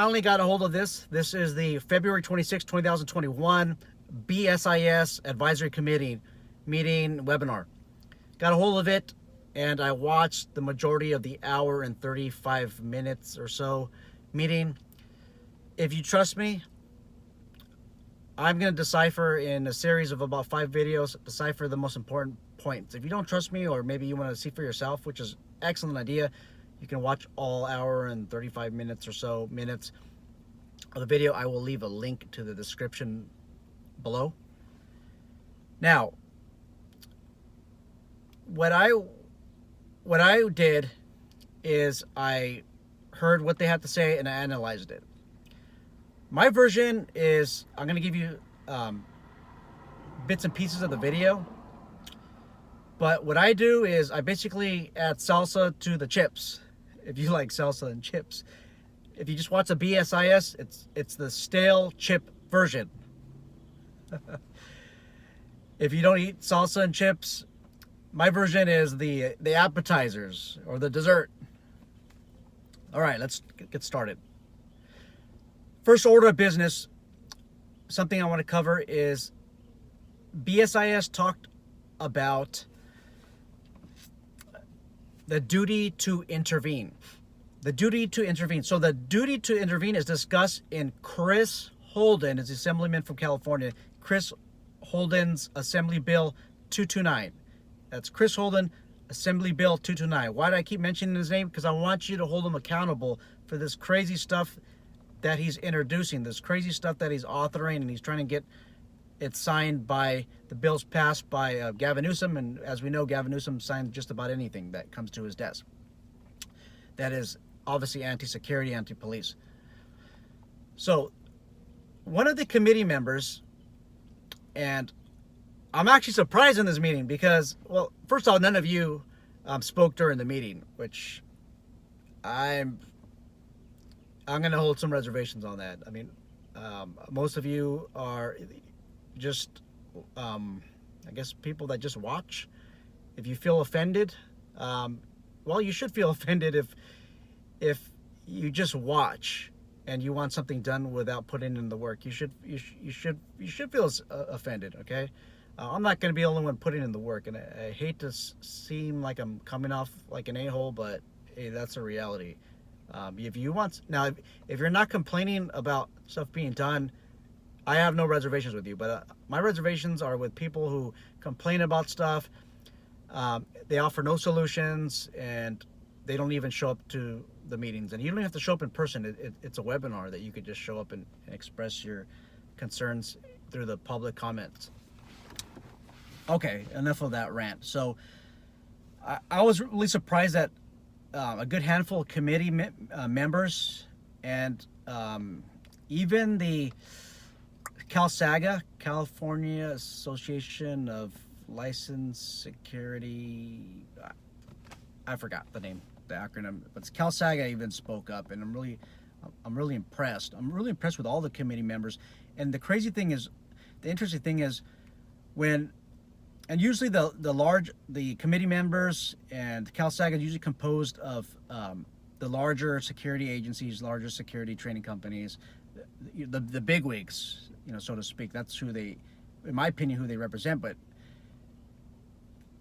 Finally got a hold of this. This is the February 26, 2021 BSIS Advisory Committee meeting webinar. Got a hold of it and I watched the majority of the hour and 35 minutes or so meeting. If you trust me, I'm going to decipher in a series of about 5 videos, decipher the most important points. If you don't trust me, or maybe you want to see for yourself, which is an excellent idea, you can watch all hour and 35 minutes or so minutes of the video. I will leave a link to the description below. Now, what I did is I heard what they had to say and I analyzed it. My version is, I'm going to give you bits and pieces of the video. But what I do is I basically add salsa to the chips. If you like salsa and chips. If you just watch a BSIS, it's the stale chip version. If you don't eat salsa and chips, my version is the appetizers or the dessert. All right, let's get started. First order of business, something I want to cover is BSIS talked about the duty to intervene. The duty to intervene. So the duty to intervene is discussed in Chris Holden, is Assemblyman from California, Chris Holden's Assembly Bill 229. That's Chris Holden, Assembly Bill 229. Why do I keep mentioning his name? Because I want you to hold him accountable for this crazy stuff that he's introducing, this crazy stuff that he's authoring, and he's trying to get it signed by the bills passed by Gavin Newsom. And as we know, Gavin Newsom signed just about anything that comes to his desk. That is obviously anti-security, anti-police. So one of the committee members, and I'm actually surprised in this meeting because, well, first of all, none of you spoke during the meeting, which I'm going to hold some reservations on that. I mean, most of you are just, I guess, people that just watch. If you feel offended, well, you should feel offended if you just watch and you want something done without putting in the work. You should feel offended. Okay, I'm not going to be the only one putting in the work, and I hate to seem like I'm coming off like an a-hole, but hey, that's a reality. If you want, now, if you're not complaining about stuff being done, I have no reservations with you, but my reservations are with people who complain about stuff. They offer no solutions, and they don't even show up to the meetings. And you don't have to show up in person. It's a webinar that you could just show up and express your concerns through the public comments. Okay, enough of that rant. So I was really surprised that a good handful of committee members and even the CalSAGA, California Association of Licensed Security, I forgot the name, the acronym, but CalSAGA even spoke up, and I'm really impressed. I'm really impressed with all the committee members. And the interesting thing is and usually the committee members and CalSAGA is usually composed of the larger security agencies, larger security training companies, the bigwigs, so to speak. That's who they, in my opinion, who they represent. But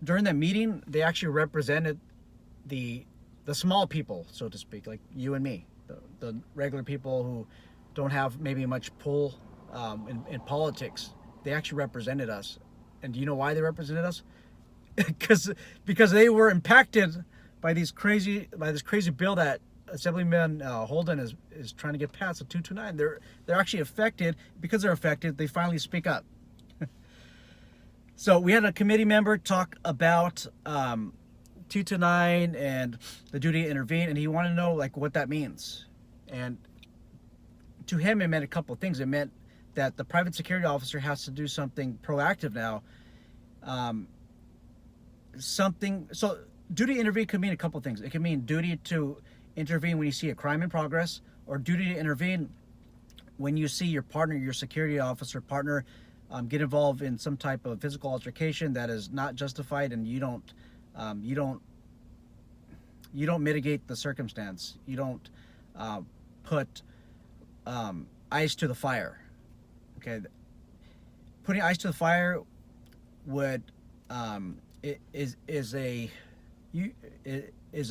during that meeting, they actually represented the small people, so to speak, like you and me, the regular people who don't have maybe much pull in politics. They actually represented us. And do you know why they represented us? because they were impacted by this crazy bill that Assemblyman Holden is trying to get passed, the 229. They're actually affected. Because they're affected, they finally speak up. So we had a committee member talk about 229 and the duty to intervene, and he wanted to know what that means. And to him, it meant a couple of things. It meant that the private security officer has to do something proactive now. So duty to intervene could mean a couple of things. It could mean duty to intervene when you see a crime in progress, or duty to intervene when you see your partner, your security officer partner, get involved in some type of physical altercation that is not justified, and you don't mitigate the circumstance. You don't put ice to the fire. Okay, putting ice to the fire would is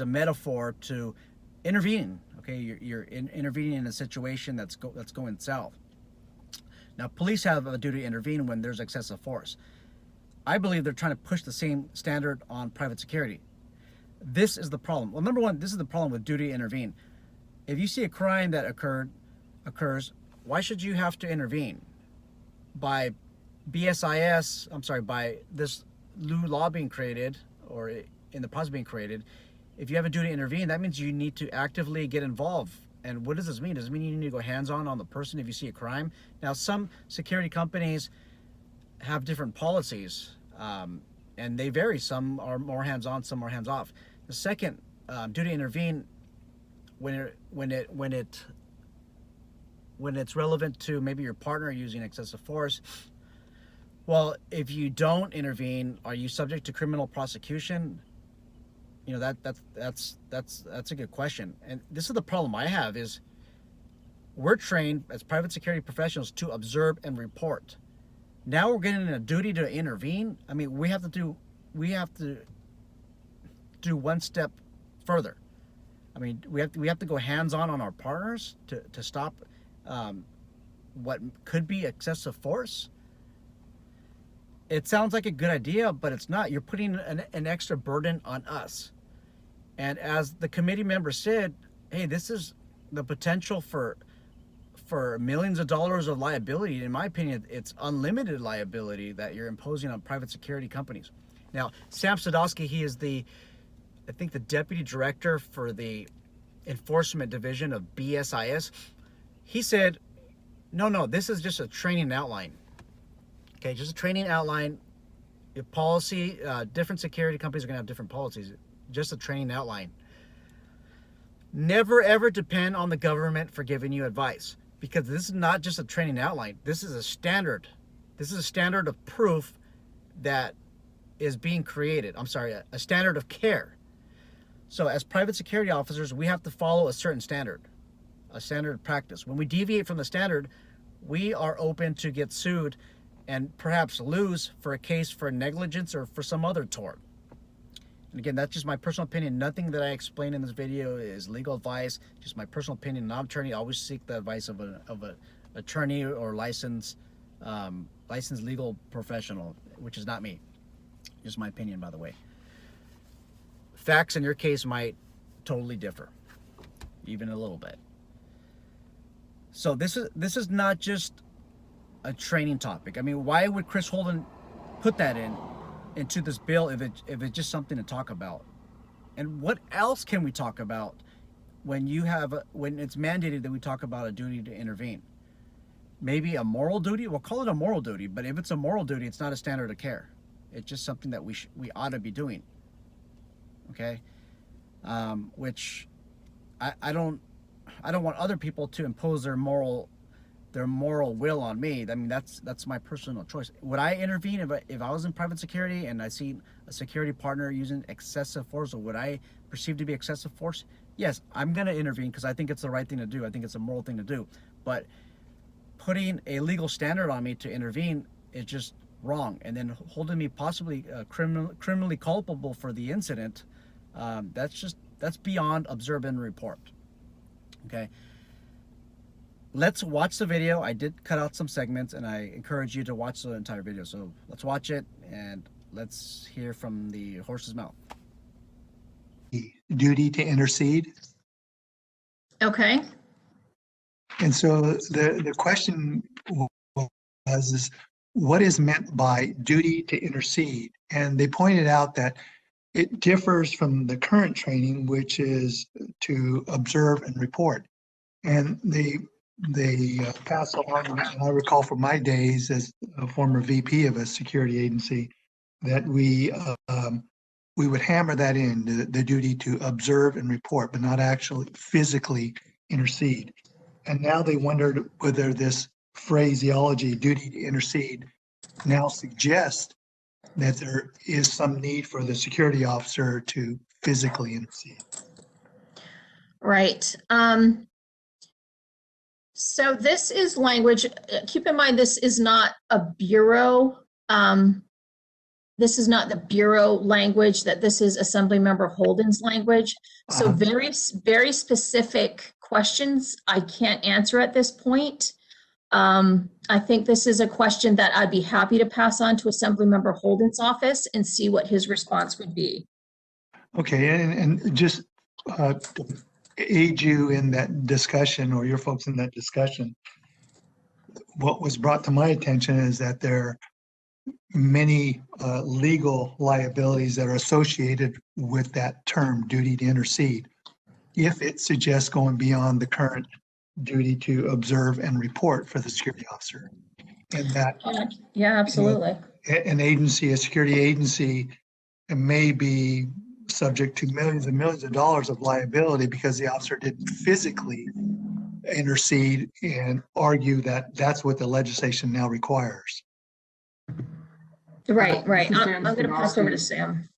a metaphor to intervene. Okay, you're intervening in a situation that's going south. Now, police have a duty to intervene when there's excessive force. I believe they're trying to push the same standard on private security. This is the problem. Well, number one, this is the problem with duty to intervene. If you see a crime that occurs, why should you have to intervene? By BSIS, I'm sorry, by this new law being created, or in the process of being created, if you have a duty to intervene, that means you need to actively get involved. And what does this mean? Does it mean you need to go hands-on the person if you see a crime? Now, some security companies have different policies, and they vary. Some are more hands-on, some are hands-off. The second, duty to intervene, when it's relevant to maybe your partner using excessive force. Well, if you don't intervene, are you subject to criminal prosecution? You know, that's a good question. And this is the problem I have is we're trained as private security professionals to observe and report. Now we're getting a duty to intervene. I mean, we have to do one step further. I mean, we have to go hands-on our partners to stop what could be excessive force. It sounds like a good idea, but it's not. You're putting an extra burden on us. And as the committee member said, hey, this is the potential for millions of dollars of liability. In my opinion, it's unlimited liability that you're imposing on private security companies. Now, Sam Sadowski, he is I think the deputy director for the enforcement division of BSIS. He said, no, this is just a training outline. Okay, just a training outline. Your policy, different security companies are going to have different policies. Just a training outline. Never ever depend on the government for giving you advice, because this is not just a training outline. This is a standard. This is a standard of proof that is being created. I'm sorry, a standard of care. So as private security officers, we have to follow a certain standard, a standard of practice. When we deviate from the standard, we are open to get sued and perhaps lose for a case for negligence or for some other tort. And again, that's just my personal opinion. Nothing that I explain in this video is legal advice. Just my personal opinion. Not an attorney. Always seek the advice of an attorney or licensed legal professional, which is not me. Just my opinion, by the way. Facts in your case might totally differ, even a little bit. So this is not just a training topic. I mean, why would Chris Holden put that into this bill if it's just something to talk about? And what else can we talk about when it's mandated that we talk about a duty to intervene? Maybe a moral duty. We'll call it a moral duty, but if it's a moral duty, it's not a standard of care. It's just something that we ought to be doing. Okay, which I don't want other people to impose their moral will on me. I mean, that's my personal choice. Would I intervene if I was in private security and I see a security partner using excessive force, or would I perceive to be excessive force? Yes, I'm going to intervene because I think it's the right thing to do. I think it's a moral thing to do. But putting a legal standard on me to intervene is just wrong. And then holding me possibly criminally culpable for the incident, that's beyond observe and report. Okay. Let's watch the video. I did cut out some segments, and I encourage you to watch the entire video. So let's watch it, and let's hear from the horse's mouth. Duty to intercede. Okay. And so the question was, what is meant by duty to intercede? And they pointed out that it differs from the current training, which is to observe and report. And they pass along, and I recall from my days as a former VP of a security agency, that we would hammer that in, the duty to observe and report, but not actually physically intercede. And now they wondered whether this phraseology, duty to intercede, now suggests that there is some need for the security officer to physically intercede. Right. So this is language, keep in mind, this is not a bureau. This is not the bureau language, that this is Assemblymember Holden's language. So Uh-huh. very specific questions I can't answer at this point. I think this is a question that I'd be happy to pass on to Assemblymember Holden's office and see what his response would be. Okay, and just to aid you in that discussion, or your folks in that discussion, what was brought to my attention is that there are many legal liabilities that are associated with that term, duty to intercede, if it suggests going beyond the current duty to observe and report for the security officer. And that Yeah, absolutely. an agency, a security agency, may be subject to millions and millions of dollars of liability because the officer didn't physically intercede and argue that that's what the legislation now requires. Right. This is I'm Sam going to pass over to Stanowski.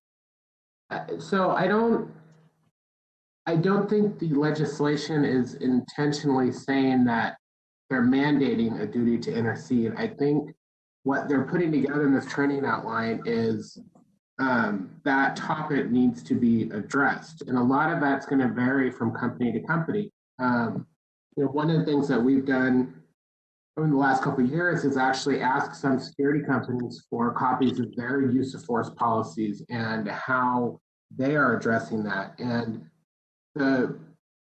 Sam. So I don't think the legislation is intentionally saying that they're mandating a duty to intercede. I think what they're putting together in this training outline is that topic needs to be addressed. And a lot of that's going to vary from company to company. One of the things that we've done over the last couple of years is actually ask some security companies for copies of their use of force policies and how they are addressing that. And the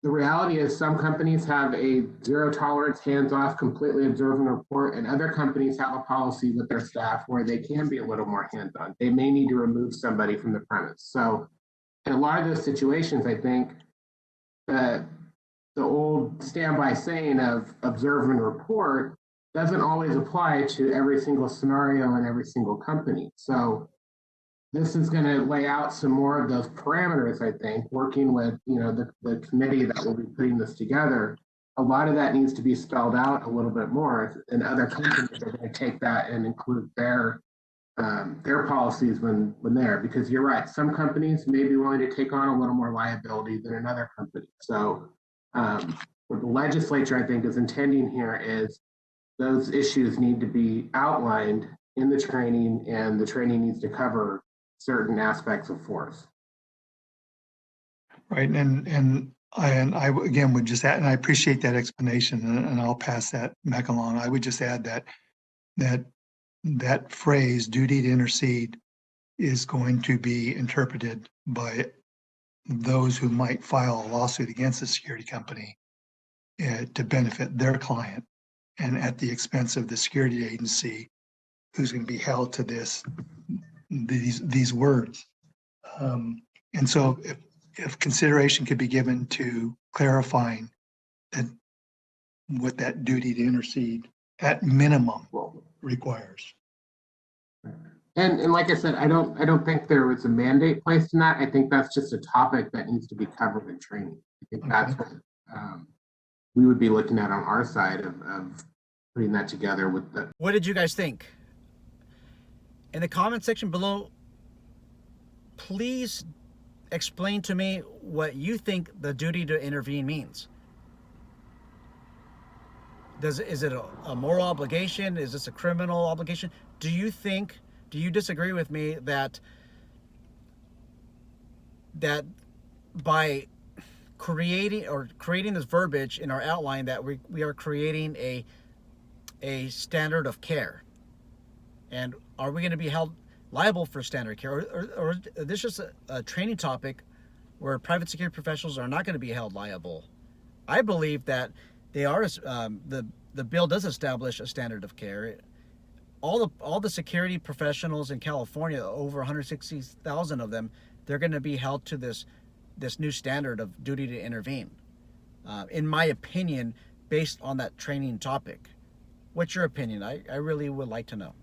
reality is some companies have a zero tolerance, hands-off, completely observe and report, and other companies have a policy with their staff where they can be a little more hands-on. They may need to remove somebody from the premise. So in a lot of those situations, I think that the old standby saying of observe and report doesn't always apply to every single scenario and every single company. So this is going to lay out some more of those parameters, I think, working with the committee that will be putting this together. A lot of that needs to be spelled out a little bit more, and other companies are going to take that and include their policies when they're, because you're right, some companies may be willing to take on a little more liability than another company. So what the legislature, I think, is intending here is those issues need to be outlined in the training, and the training needs to cover certain aspects of force. Right, and I again would just add, and I appreciate that explanation, and I'll pass that back along. I would just add that phrase, duty to intercede, is going to be interpreted by those who might file a lawsuit against a security company to benefit their client, and at the expense of the security agency who's going to be held to these words. And so if consideration could be given to clarifying that what that duty to intercede at minimum requires. And like I said, I don't think there was a mandate placed in that. I think that's just a topic that needs to be covered in training. I think that's what we would be looking at on our side of putting that together with the. What did you guys think? In the comment section below, please explain to me what you think the duty to intervene means. Is it a moral obligation? Is this a criminal obligation? Do you disagree with me that by creating this verbiage in our outline that we are creating a standard of care? And are we going to be held liable for standard care, or is this just a training topic where private security professionals are not going to be held liable? I believe that they are. The bill does establish a standard of care. All the security professionals in California, over 160,000 of them, they're going to be held to this new standard of duty to intervene. In my opinion, based on that training topic. What's your opinion? I really would like to know.